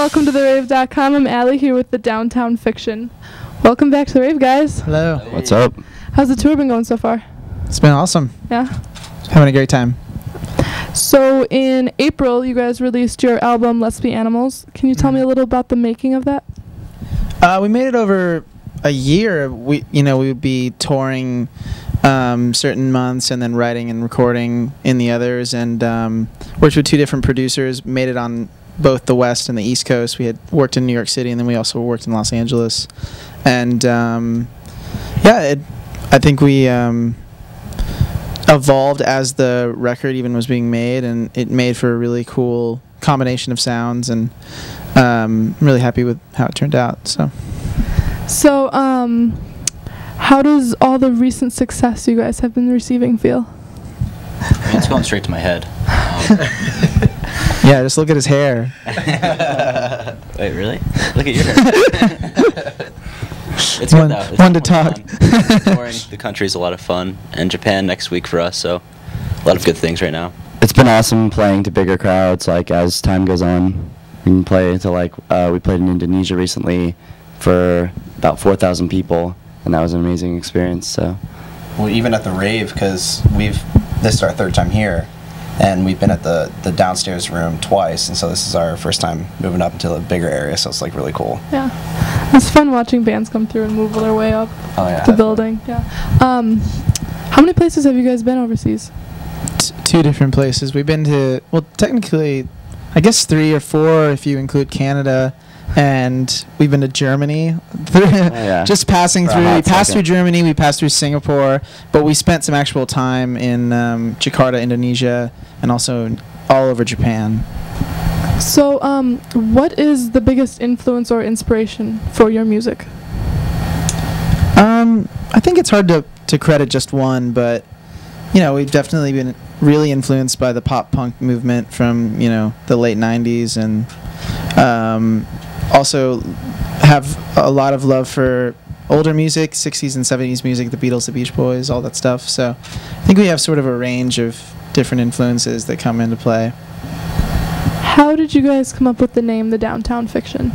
welcome to the Rave.com. I'm Allie here with the Downtown Fiction. Welcome back to the Rave, guys. Hello. Hey. What's up? How's the tour been going so far? It's been awesome. Yeah? Having a great time. So in April, you guys released your album, Let's Be Animals. Can you tell me a little about the making of that? We made it over a year. We would be touring certain months and then writing and recording in the others, and worked with two different producers, made it on both the West and the East Coast. We had worked in New York City, and then we also worked in Los Angeles. And I think we evolved as the record even was being made, and it made for a really cool combination of sounds, and I'm really happy with how it turned out. So how does all the recent success you guys have been receiving feel? I mean, it's going straight to my head. Yeah, just look at his hair. Wait, really? Look at your hair. It's good though. It's one to talk. Touring the country is a lot of fun, and Japan next week for us, so a lot of good things right now. It's been awesome playing to bigger crowds. Like as time goes on, we can play to we played in Indonesia recently for about 4,000 people, and that was an amazing experience. So, well, even at the Rave, because this is our third time here, and we've been at the downstairs room twice, and so this is our first time moving up into a bigger area, so it's like really cool. Yeah, it's fun watching bands come through and move their way up the building. Yeah. How many places have you guys been overseas? Two different places. We've been to, well, technically, I guess 3 or 4 if you include Canada. And we've been to Germany. Just passing through. We passed through Germany. We passed through Singapore. But we spent some actual time in Jakarta, Indonesia, and also all over Japan. So, what is the biggest influence or inspiration for your music? I think it's hard to credit just one, but we've definitely been really influenced by the pop punk movement from the late '90s, and also have a lot of love for older music, 60s and 70s music, the Beatles, the Beach Boys, all that stuff. So I think we have sort of a range of different influences that come into play. How did you guys come up with the name The Downtown Fiction?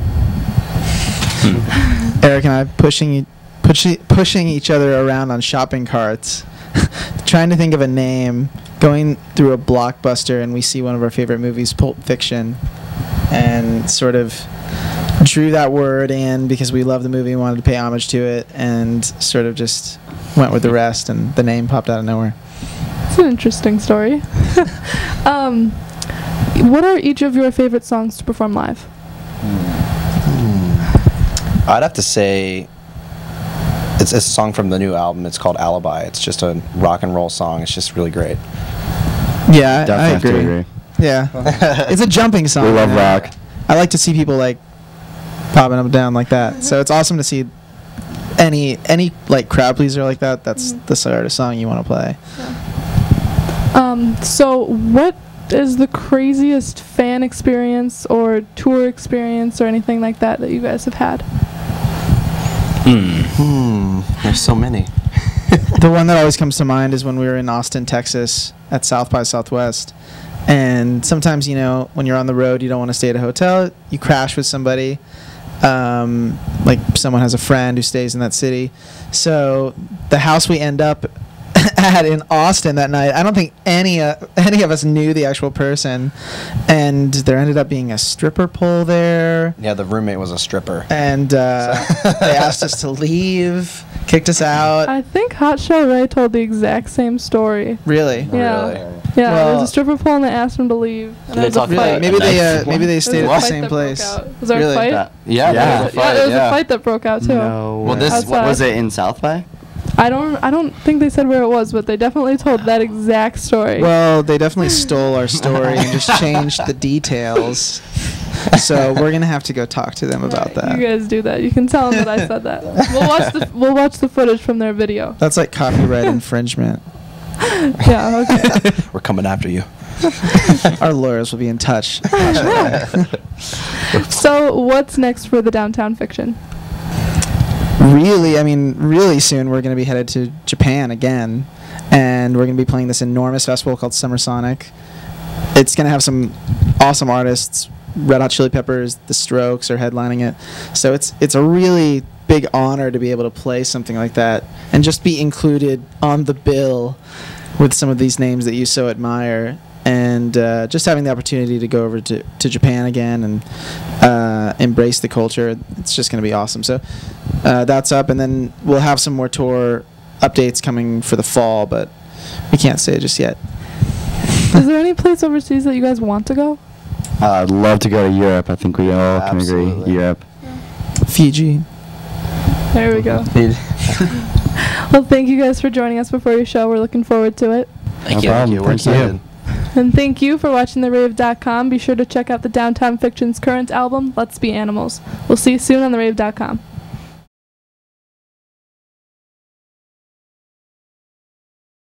Eric and I pushing each other around on shopping carts, trying to think of a name, going through a Blockbuster, and we see one of our favorite movies, Pulp Fiction, and sort of drew that word in because we love the movie and wanted to pay homage to it, and sort of just went with the rest, and the name popped out of nowhere. It's an interesting story. What are each of your favorite songs to perform live? I'd have to say it's a song from the new album. It's called Alibi. It's just a rock and roll song. It's just really great. Yeah, I agree. Yeah. It's a jumping song. We love rock. I like to see people like popping up and down like that. So it's awesome to see any like crowd pleaser like that. That's the sort of song you want to play. Yeah. So what is the craziest fan experience or tour experience or anything like that you guys have had? There's so many. The one that always comes to mind is when we were in Austin, Texas at South by Southwest. And sometimes, when you're on the road, you don't want to stay at a hotel. You crash with somebody. Like someone has a friend who stays in that city. So the house we end up at in Austin that night, I don't think any of us knew the actual person. And there ended up being a stripper pole there. Yeah, the roommate was a stripper. And they asked us to leave, kicked us out. I think Hot Shell Ray told the exact same story. Really? Yeah. Really? Yeah, Well, there was a stripper pole and they asked him to leave. And there was a fight. Maybe they stayed at the same that place. broke out. Was there Really? a fight? Yeah, There was a fight that broke out too. No. Well, this Outside. Was it in South by? I don't think they said where it was, but they definitely told that exact story. Well, they definitely stole our story and just changed the details. So we're gonna have to go talk to them about that. You guys do that. You can tell them that I said that. We'll watch the footage from their video. That's like copyright infringement. Yeah. Okay. We're coming after you. Our lawyers will be in touch. So what's next for the Downtown Fiction? Really soon we're going to be headed to Japan again, and we're going to be playing this enormous festival called Summer Sonic. It's going to have some awesome artists Red Hot Chili Peppers, The Strokes are headlining it. So it's a really big honor to be able to play something like that and just be included on the bill with some of these names that you so admire. And just having the opportunity to go over to Japan again and embrace the culture, it's just going to be awesome. So that's up, and then we'll have some more tour updates coming for the fall, but we can't say just yet. Is there any place overseas that you guys want to go? I'd love to go to Europe. I think we all can agree. Absolutely. Europe. Fiji. There we go. Well, thank you guys for joining us before your show. We're looking forward to it. Thank No you. problem. We're Thank you. excited. And thank you for watching therave.com. Be sure to check out the Downtown Fiction's current album, Let's Be Animals. We'll see you soon on therave.com.